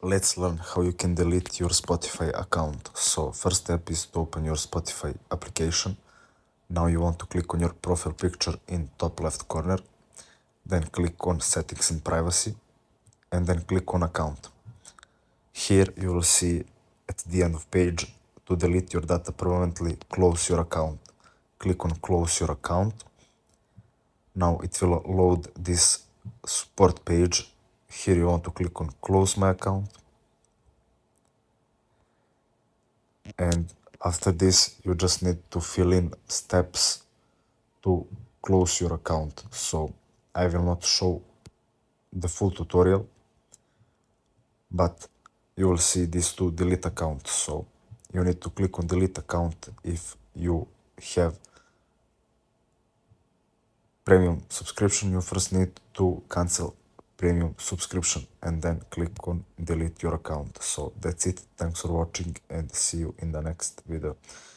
Let's learn how you can delete your Spotify account. So first step is to open your Spotify application. Now you want to click on your profile picture in top left corner, then click on settings and privacy, and then click on account. Here you will see at the end of page, to delete your data permanently, close your account. Click on close your account. Now it will load this support page. Here you want to click on close my account. And after this, you just need to fill in steps to close your account. So I will not show the full tutorial, but you will see these two delete accounts. So you need to click on delete account if you have premium subscription. You first need to cancel premium subscription and then click on delete your account. So that's it. Thanks for watching and see you in the next video.